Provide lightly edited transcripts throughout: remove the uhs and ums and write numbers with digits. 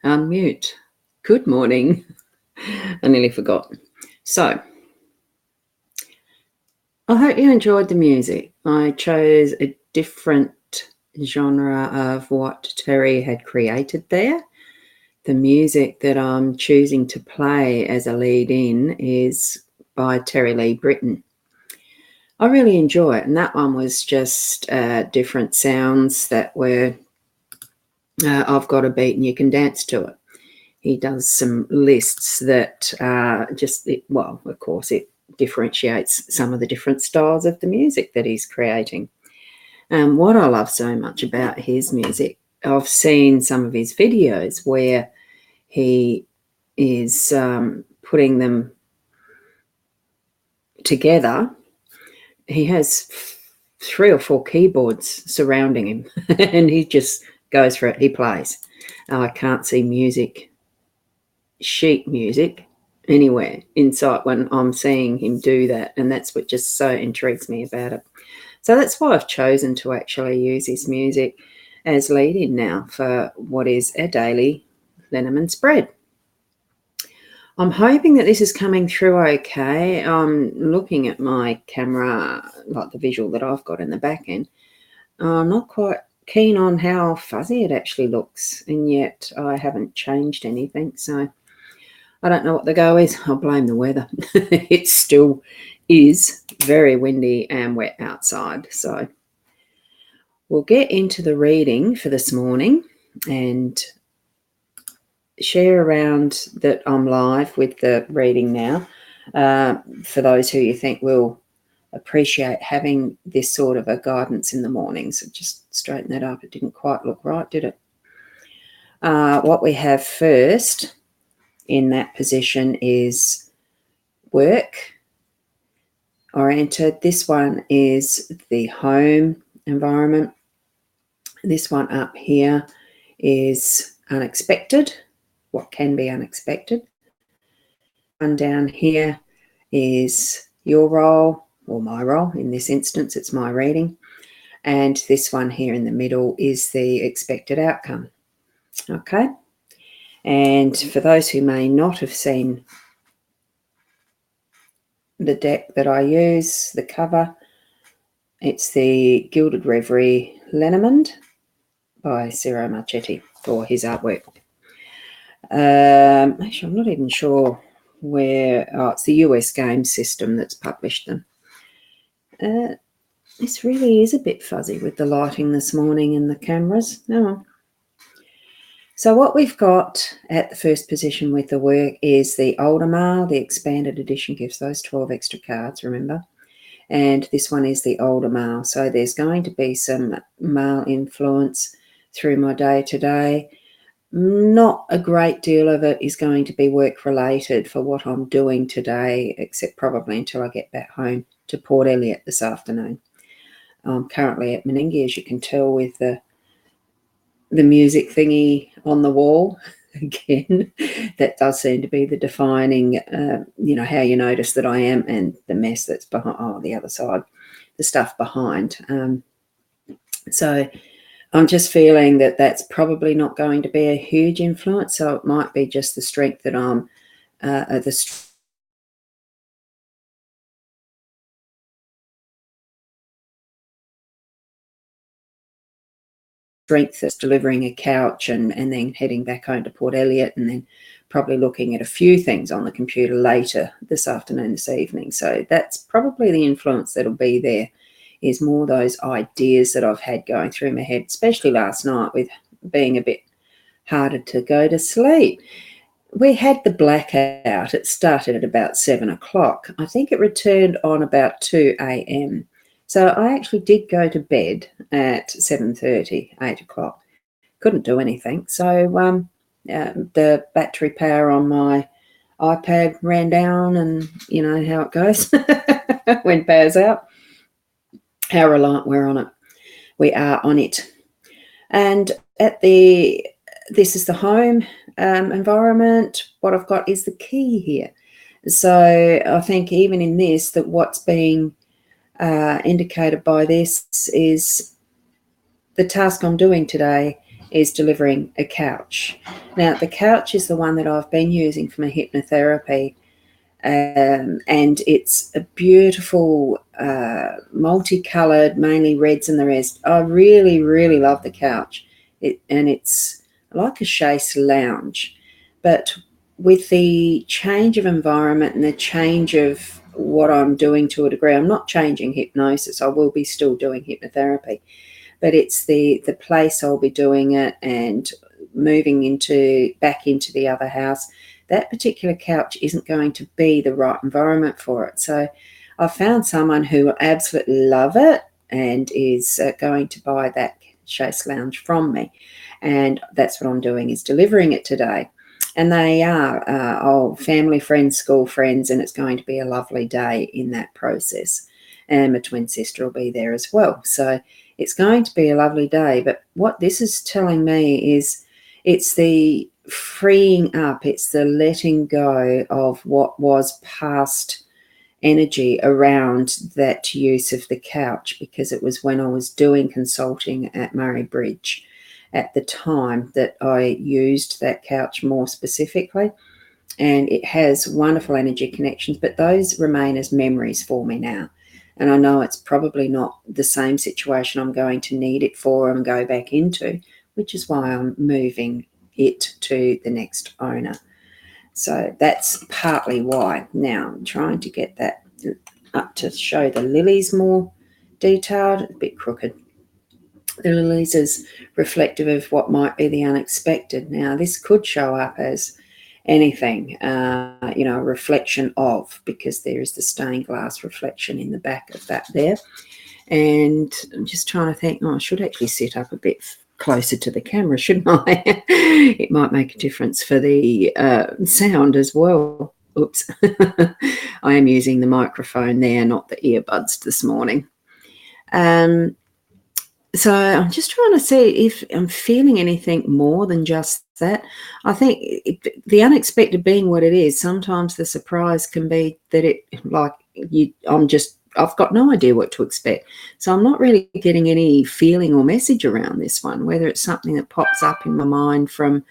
Unmute. Good morning. I nearly forgot. So, I hope you enjoyed the music. I chose a different genre of what Terry had created there. The music that I'm choosing to play as a lead in is by Terry Lee Britton. I really enjoy it, and that one was just different sounds that were I've got a beat and you can dance to it. He does some lists that of course, it differentiates some of the different styles of the music that he's creating. What I love so much about his music, I've seen some of his videos where he is putting them together. He has 3 or 4 keyboards surrounding him and he just goes for it. He plays. I can't see sheet music anywhere in sight when I'm seeing him do that, and that's what just so intrigues me about it. So that's why I've chosen to actually use his music as lead-in now for what is a daily Lenormand spread. I'm hoping that this is coming through okay. I'm looking at my camera, like the visual that I've got in the back end. I'm not quite keen on how fuzzy it actually looks, and yet I haven't changed anything, so I don't know what the go is. I'll blame the weather. It still is very windy and wet outside. So we'll get into the reading for this morning and share around that I'm live with the reading now. For those who you think will appreciate having this sort of a guidance in the morning. So just straighten that up. It didn't quite look right, did it? What we have first in that position is work oriented. This one is the home environment. This one up here is unexpected, what can be unexpected. One down here is your role, or my role. In this instance, it's my reading. And this one here in the middle is the expected outcome. Okay. And for those who may not have seen the deck that I use, the cover, it's the Gilded Reverie Lenormand by Ciro Marchetti for his artwork. Actually, I'm not even sure where. Oh, it's the US game system that's published them. This really is a bit fuzzy with the lighting this morning and the cameras. No. So what we've got at the first position with the work is the older male. The expanded edition gives those 12 extra cards, remember? And this one is the older male. So there's going to be some male influence through my day today. Not a great deal of it is going to be work related for what I'm doing today, except probably until I get back home to Port Elliot this afternoon. I'm currently at Meningie, as you can tell, with the music thingy on the wall. Again, that does seem to be the defining, how you notice that I am, and the mess that's behind, the other side, the stuff behind. So I'm just feeling that that's probably not going to be a huge influence. So it might be just the strength that I'm, strength that's delivering a couch and then heading back home to Port Elliot, and then probably looking at a few things on the computer later this afternoon, this evening. So that's probably the influence that'll be there, is more those ideas that I've had going through my head, especially last night with being a bit harder to go to sleep. We had the blackout. It started at about 7 o'clock. I think it returned on about 2 a.m. So I actually did go to bed at 7:30, 8 o'clock. Couldn't do anything. So the battery power on my iPad ran down, and you know how it goes when power's out, how reliant we're on it. We are on it. And this is the home environment. What I've got is the key here. So I think even in this, that what's being indicated by this is the task I'm doing today is delivering a couch. Now, the couch is the one that I've been using for my hypnotherapy, and it's a beautiful, multicoloured, mainly reds and the rest. I really, really love the couch. It's like a chaise lounge, but with the change of environment and the change of what I'm doing to a degree, I'm not changing hypnosis. I will be still doing hypnotherapy, but it's the place I'll be doing it and moving back into the other house. That particular couch isn't going to be the right environment for it. So I found someone who will absolutely love it and is going to buy that chaise lounge from me. And that's what I'm doing, is delivering it today. And they are old family friends, school friends, and it's going to be a lovely day in that process. And my twin sister will be there as well. So it's going to be a lovely day. But what this is telling me is it's the freeing up, it's the letting go of what was past energy around that use of the couch, because it was when I was doing consulting at Murray Bridge at the time that I used that couch more specifically. And it has wonderful energy connections, but those remain as memories for me now. And I know it's probably not the same situation I'm going to need it for and go back into, which is why I'm moving it to the next owner. So that's partly why. Now I'm trying to get that up to show the lilies more detailed. A bit crooked. The lilies is reflective of what might be the unexpected. Now this could show up as anything, a reflection of, because there is the stained glass reflection in the back of that there. And I'm just trying to think, I should actually sit up a bit closer to the camera, shouldn't I? It might make a difference for the sound as well. Oops. I am using the microphone there, not the earbuds this morning. So I'm just trying to see if I'm feeling anything more than just that. I think the unexpected being what it is, sometimes the surprise can be that I've got no idea what to expect. So I'm not really getting any feeling or message around this one, whether it's something that pops up in my mind from,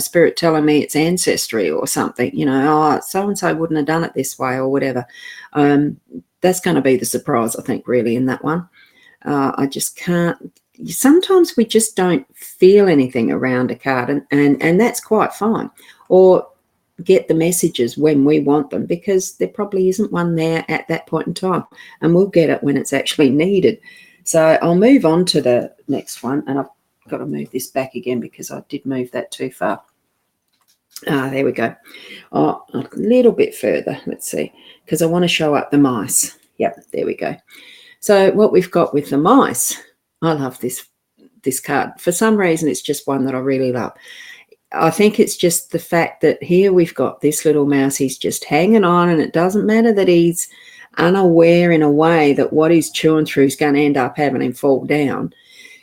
spirit telling me it's ancestry or something, so-and-so wouldn't have done it this way or whatever. That's going to be the surprise, I think, really, in that one. I just can't. Sometimes we just don't feel anything around a card, and that's quite fine. Or get the messages when we want them, because there probably isn't one there at that point in time, and we'll get it when it's actually needed. So I'll move on to the next one, and I've got to move this back again because I did move that too far. There we go. Oh, a little bit further. Let's see, because I want to show up the mice. Yep, there we go. So what we've got with the mice, I love this card. For some reason, it's just one that I really love. I think it's just the fact that here we've got this little mouse. He's just hanging on, and it doesn't matter that he's unaware in a way that what he's chewing through is going to end up having him fall down.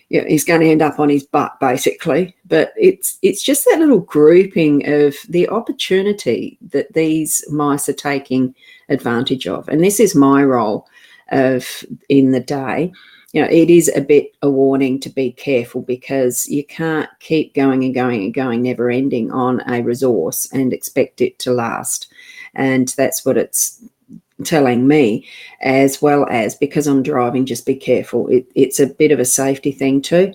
He's going to end up on his butt, basically. But it's just that little grouping of the opportunity that these mice are taking advantage of. And this is my role in the day. It is a bit a warning to be careful, because you can't keep going and going and going, never ending on a resource and expect it to last. And that's what it's telling me, as well as, because I'm driving, just be careful. It's a bit of a safety thing too.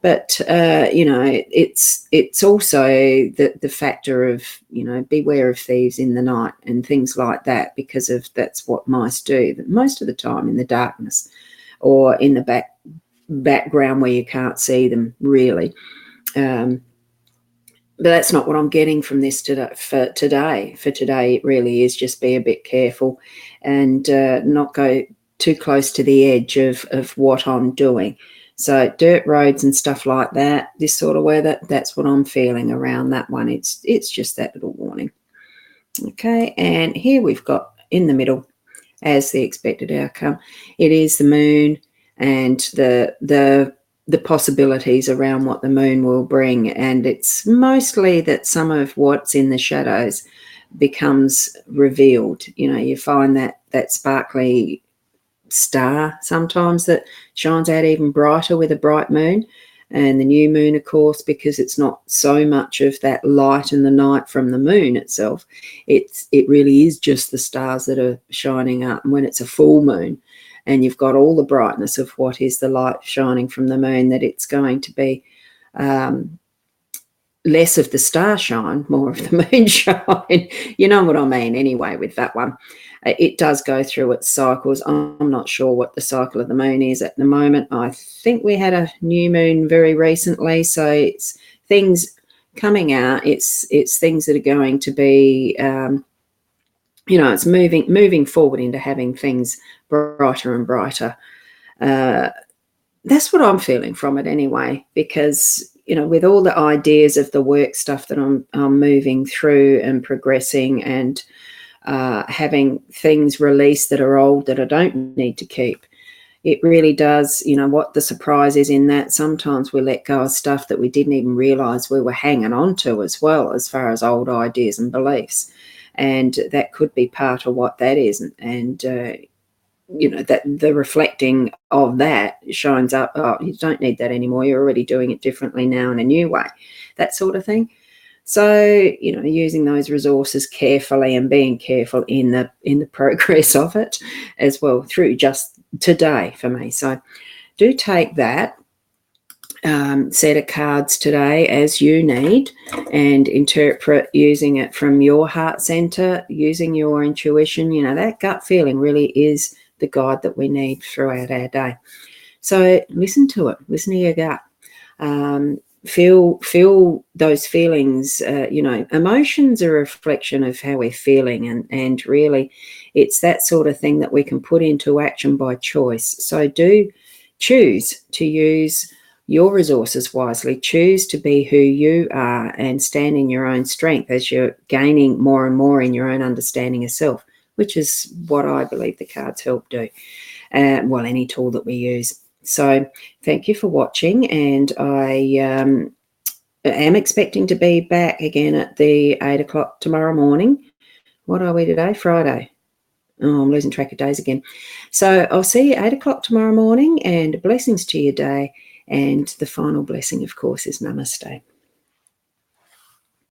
But, it's also the factor of, beware of thieves in the night and things like that, because that's what mice do most of the time, in the darkness or in the background where you can't see them really. But that's not what I'm getting from this for today. For today, it really is just be a bit careful and not go too close to the edge of what I'm doing. So dirt roads and stuff like that, this sort of weather, that's what I'm feeling around that one. It's just that little warning. Okay, and here we've got in the middle, as the expected outcome, it is the moon and the possibilities around what the moon will bring. And it's mostly that some of what's in the shadows becomes revealed. You find that sparkly star sometimes that shines out even brighter with a bright moon. And the new moon, of course, because it's not so much of that light in the night from the moon itself. It really is just the stars that are shining up. And when it's a full moon and you've got all the brightness of what is the light shining from the moon, that it's going to be less of the star shine, more of the moon shine. You know what I mean anyway with that one. It does go through its cycles. I'm not sure what the cycle of the moon is at the moment. I think we had a new moon very recently, so it's things coming out. It's things that are going to be, it's moving forward into having things brighter and brighter. That's what I'm feeling from it anyway, because with all the ideas of the work stuff that I'm moving through and progressing, and having things released that are old that I don't need to keep, it really does, what the surprise is in that sometimes we let go of stuff that we didn't even realize we were hanging on to as well, as far as old ideas and beliefs. And that could be part of what that is. And that the reflecting of that shines up, oh, you don't need that anymore, you're already doing it differently now in a new way, that sort of thing. So using those resources carefully and being careful in the progress of it as well, through just today for me. So do take that set of cards today as you need, and interpret using it from your heart center, using your intuition. That gut feeling really is the guide that we need throughout our day. So listen to it, listen to your gut. Feel those feelings. Emotions are a reflection of how we're feeling, and really it's that sort of thing that we can put into action by choice. So do choose to use your resources wisely, choose to be who you are and stand in your own strength as you're gaining more and more in your own understanding of self, which is what I believe the cards help do. Any tool that we use. So thank you for watching, and I am expecting to be back again at the 8 o'clock tomorrow morning. What are we today? Friday. Oh, I'm losing track of days again. So I'll see you 8 o'clock tomorrow morning, and blessings to your day. And the final blessing, of course, is namaste.